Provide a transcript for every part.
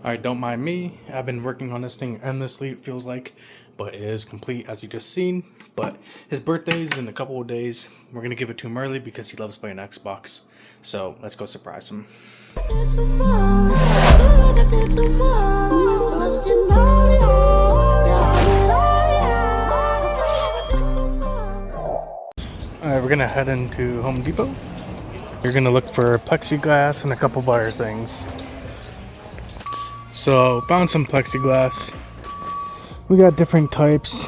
Alright, don't mind me. I've been working on this thing endlessly, it feels like, but it is complete as you just seen. But his birthday's in a couple of days. We're gonna give it to him early because he loves playing Xbox. So let's go surprise him. Alright, we're gonna head into Home Depot. You're gonna look for plexiglass and a couple of other things. So, found some plexiglass. We got different types.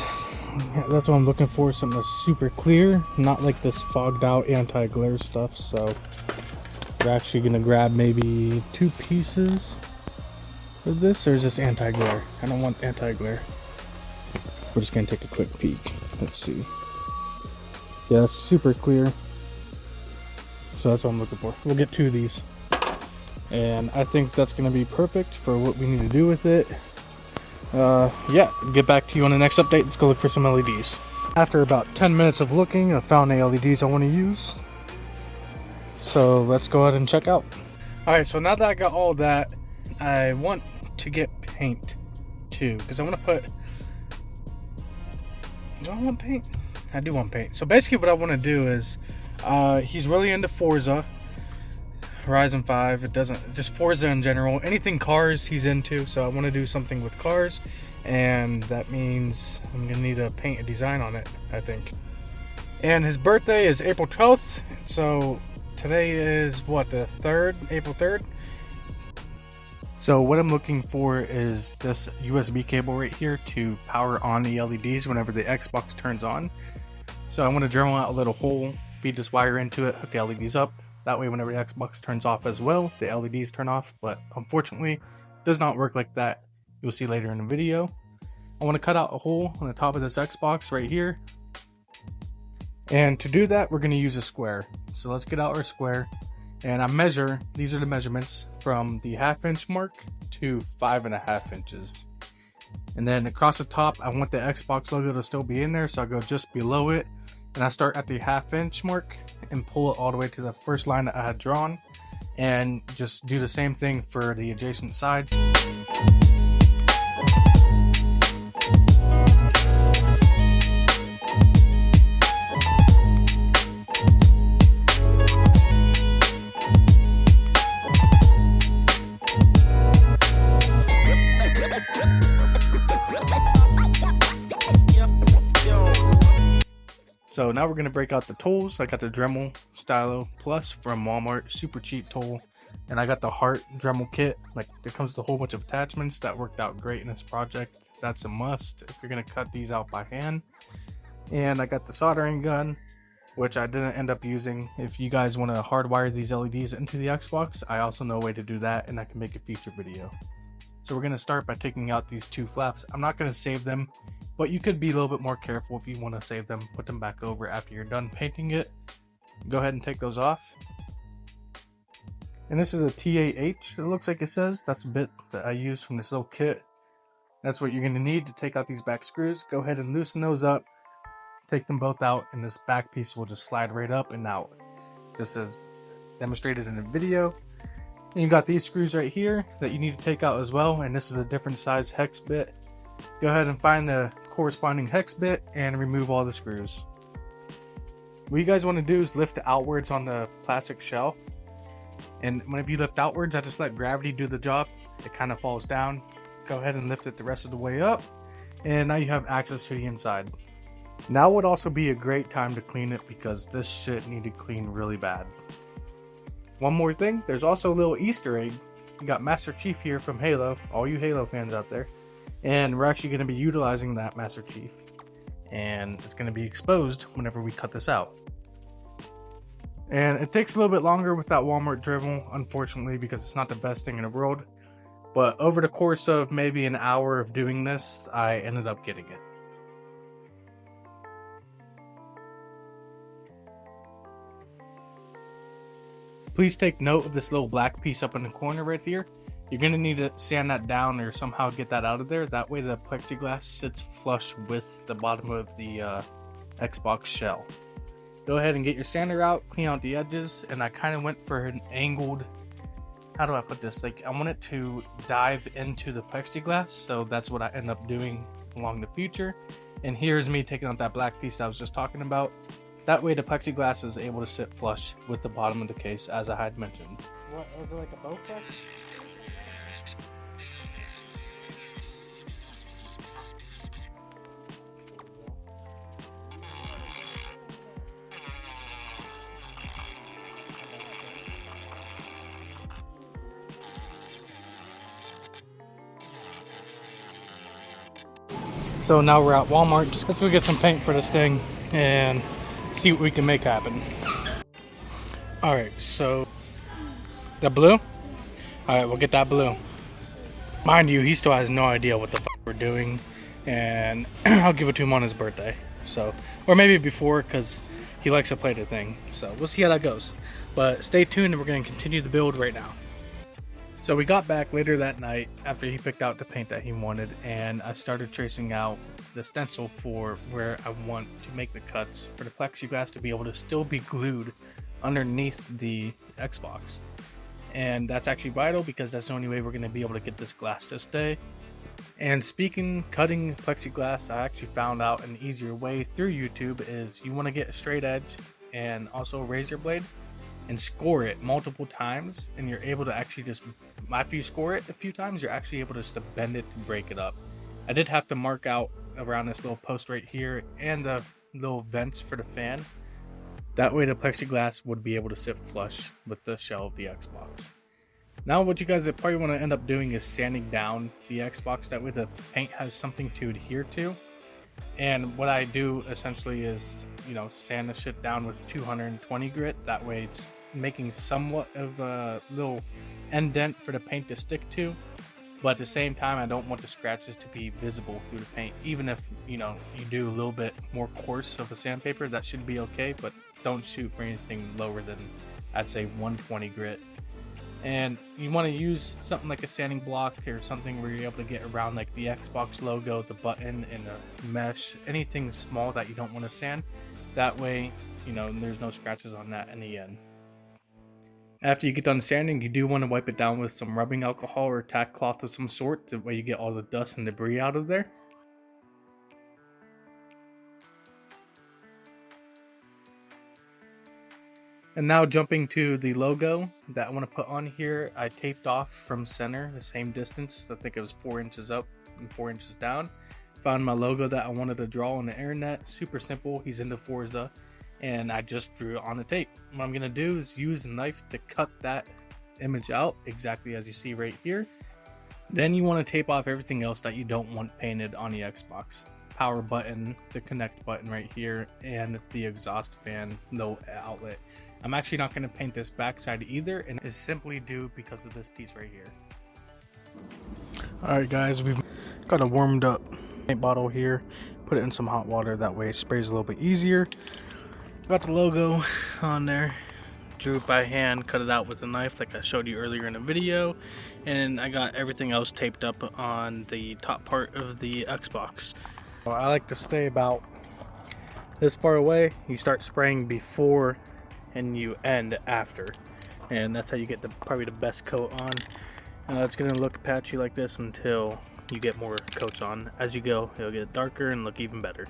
That's what I'm looking for, something that's super clear, not like this fogged out anti-glare stuff. So, we're actually gonna grab maybe 2 pieces of this, or is this anti-glare? I don't want anti-glare. We're just gonna take a quick peek. Let's see. Yeah, it's super clear. So that's what I'm looking for. We'll get 2 of these. And I think that's going to be perfect for what we need to do with it. Yeah, get back to you on the next update. Let's go look for some LEDs. After about 10 minutes of looking, I found the LEDs I want to use. So let's go ahead and check out. Alright, so now that I got all that, I want to get paint too. Because I want to put... Do I want paint? I do want paint. So basically what I want to do is... he's really into Forza Horizon 5. It doesn't, just Forza in general, anything cars he's into. So I want to do something with cars, and that means I'm gonna need to paint a design on it, I think. And his birthday is April 12th, so today is what, the 3rd, April 3rd. So what I'm looking for is this USB cable right here to power on the LEDs whenever the Xbox turns on. So I want to drill out a little hole, feed this wire into it, hook the LEDs up. That way whenever the Xbox turns off as well, the LEDs turn off. But unfortunately, it does not work like that. You'll see later in the video. I want to cut out a hole on the top of this Xbox right here. And to do that, we're going to use a square. So let's get out our square. And I measure, these are the measurements, from the 1/2 inch mark to 5.5 inches. And then across the top, I want the Xbox logo to still be in there. So I go just below it. And I start at the 1/2 inch mark and pull it all the way to the first line that I had drawn, and just do the same thing for the adjacent sides. So now we're going to break out the tools. I got the Dremel Stylo Plus from Walmart, super cheap tool. And I got the Heart Dremel kit. Like, it comes with a whole bunch of attachments. That worked out great in this project. That's a must if you're going to cut these out by hand. And I got the soldering gun, which I didn't end up using. If you guys want to hardwire these LEDs into the Xbox, I also know a way to do that, and I can make a future video. So we're going to start by taking out these 2 flaps. I'm not going to save them, but you could be a little bit more careful if you want to save them. Put them back over after you're done painting it. Go ahead and take those off. And this is a TAH, it looks like it says. That's a bit that I used from this little kit. That's what you're going to need to take out these back screws. Go ahead and loosen those up. Take them both out, and this back piece will just slide right up and out, just as demonstrated in the video. And you got these screws right here that you need to take out as well, and this is a different size hex bit. Go ahead and find the corresponding hex bit and remove all the screws. What you guys want to do is lift outwards on the plastic shell, and whenever you lift outwards, I just let gravity do the job. It kind of falls down. Go ahead and lift it the rest of the way up, and now you have access to the inside. Now would also be a great time to clean it, because this shit needed clean really bad. One more thing, there's also a little Easter egg. You got Master Chief here from Halo, all you Halo fans out there. And we're actually going to be utilizing that Master Chief. And it's going to be exposed whenever we cut this out. And it takes a little bit longer with that Walmart Dremel, unfortunately, because it's not the best thing in the world. But over the course of maybe an hour of doing this, I ended up getting it. Please take note of this little black piece up in the corner right here. You're going to need to sand that down or somehow get that out of there. That way the plexiglass sits flush with the bottom of the Xbox shell. Go ahead and get your sander out, clean out the edges, and I kind of went for an angled how do I put this? Like, I want it to dive into the plexiglass, so that's what I end up doing along the future. And here's me taking out that black piece that I was just talking about. That way the plexiglass is able to sit flush with the bottom of the case, as I had mentioned. What, was it like a Bowflex? So now we're at Walmart. Let's go get some paint for this thing and see what we can make happen. Alright, so the blue? Alright, we'll get that blue. Mind you, he still has no idea what the fuck we're doing, and I'll give it to him on his birthday. So, or maybe before, because he likes to play the thing. So we'll see how that goes. But stay tuned, and we're going to continue the build right now. So we got back later that night after he picked out the paint that he wanted, and I started tracing out the stencil for where I want to make the cuts for the plexiglass to be able to still be glued underneath the Xbox. And that's actually vital because that's the only way we're going to be able to get this glass to stay. And speaking cutting plexiglass, I actually found out an easier way through YouTube is you want to get a straight edge and also a razor blade and score it multiple times, and you're able to actually just, after you score it a few times, you're actually able to just bend it to break it up. I did have to mark out around this little post right here and the little vents for the fan. That way the plexiglass would be able to sit flush with the shell of the Xbox. Now what you guys probably want to end up doing is sanding down the Xbox. That way the paint has something to adhere to. And what I do essentially is, you know, sand the shit down with 220 grit. That way it's making somewhat of a little indent for the paint to stick to. But at the same time, I don't want the scratches to be visible through the paint. Even if, you know, you do a little bit more coarse of a sandpaper, that should be okay. But don't shoot for anything lower than, I'd say, 120 grit. And you want to use something like a sanding block or something where you're able to get around like the Xbox logo, the button, and the mesh, anything small that you don't want to sand. That way, you know, there's no scratches on that in the end. After you get done sanding, you do want to wipe it down with some rubbing alcohol or tack cloth of some sort, that way you get all the dust and debris out of there. And now jumping to the logo that I want to put on here, I taped off from center the same distance. I think it was 4 inches up and 4 inches down. Found my logo that I wanted to draw on the internet. Super simple. He's into Forza, and I just drew it on the tape. What I'm gonna do is use a knife to cut that image out exactly as you see right here. Then you want to tape off everything else that you don't want painted on the Xbox. Power button, the connect button right here, and the exhaust fan no outlet. I'm actually not going to paint this backside either, and it's simply due because of this piece right here. Alright guys, we've got a warmed up paint bottle here. Put it in some hot water, that way it sprays a little bit easier. Got the logo on there. Drew it by hand, cut it out with a knife like I showed you earlier in the video. And I got everything else taped up on the top part of the Xbox. I like to stay about this far away. You start spraying before and you end after, and that's how you get probably the best coat on. It's gonna look patchy like this until you get more coats on. As you go, it'll get darker and look even better.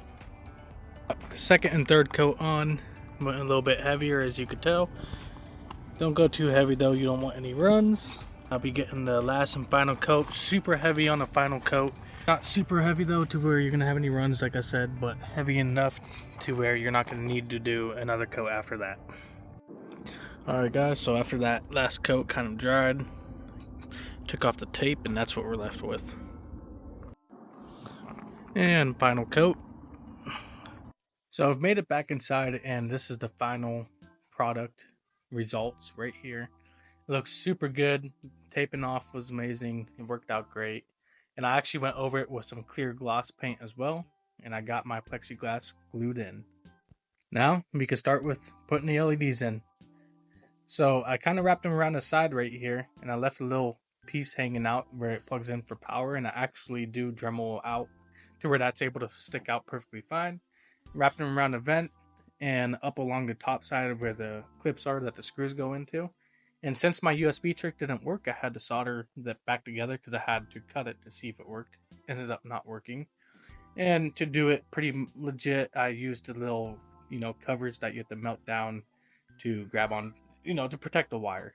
The second and third coat on went a little bit heavier, as you could tell. Don't go too heavy though, you don't want any runs. I'll be getting the last and final coat. Super heavy on the final coat. Not super heavy though to where you're gonna have any runs, like I said, but heavy enough to where you're not gonna need to do another coat after that. Alright guys, so after that last coat kind of dried, took off the tape, and that's what we're left with. And final coat. So I've made it back inside, and this is the final product results right here. It looks super good. Taping off was amazing. It worked out great. And I actually went over it with some clear gloss paint as well, and I got my plexiglass glued in. Now we can start with putting the LEDs in. So I kind of wrapped them around the side right here, and I left a little piece hanging out where it plugs in for power, and I actually do Dremel out to where that's able to stick out perfectly fine. Wrapped them around the vent and up along the top side of where the clips are that the screws go into. And since my USB trick didn't work, I had to solder that back together because I had to cut it to see if it worked. Ended up not working. And to do it pretty legit, I used the little, covers that you have to melt down to grab on, to protect the wire.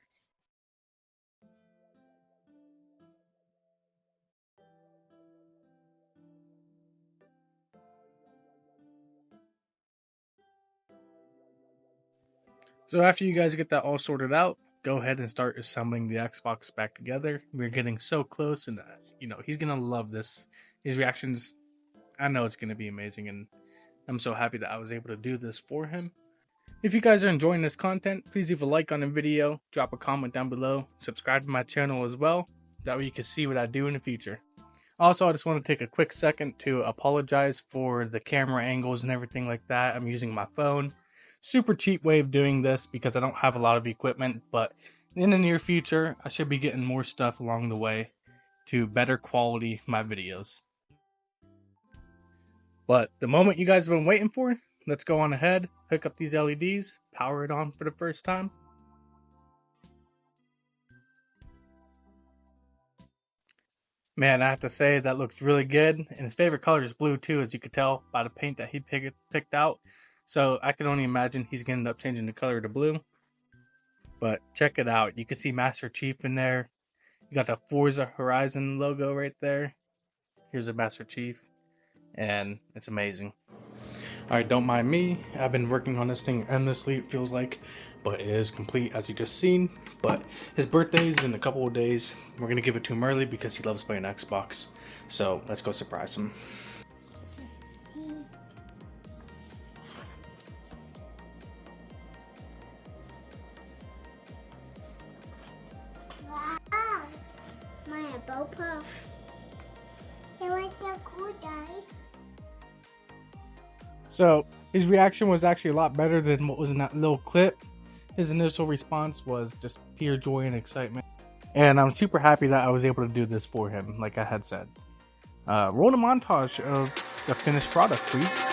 So after you guys get that all sorted out, go ahead and start assembling the Xbox back together. We're getting so close, and he's gonna love this. His reactions, I know it's gonna be amazing, and I'm so happy that I was able to do this for him. If you guys are enjoying this content, please leave a like on the video, drop a comment down below, subscribe to my channel as well. That way you can see what I do in the future. Also, I just want to take a quick second to apologize for the camera angles and everything like that. I'm using my phone. Super cheap way of doing this because I don't have a lot of equipment, but in the near future, I should be getting more stuff along the way to better quality my videos. But the moment you guys have been waiting for, let's go on ahead, hook up these LEDs, power it on for the first time. Man, I have to say that looks really good, and his favorite color is blue too, as you could tell by the paint that he picked out. So I can only imagine he's going to end up changing the color to blue. But check it out. You can see Master Chief in there. You got the Forza Horizon logo right there. Here's a Master Chief. And it's amazing. Alright, don't mind me. I've been working on this thing endlessly, it feels like. But it is complete, as you just seen. But his birthday's in a couple of days. We're going to give it to him early because he loves playing Xbox. So let's go surprise him. Wow, my bubble. It was so cool, Daddy. So his reaction was actually a lot better than what was in that little clip. His initial response was just pure joy and excitement. And I'm super happy that I was able to do this for him, like I had said. Roll the montage of the finished product, please.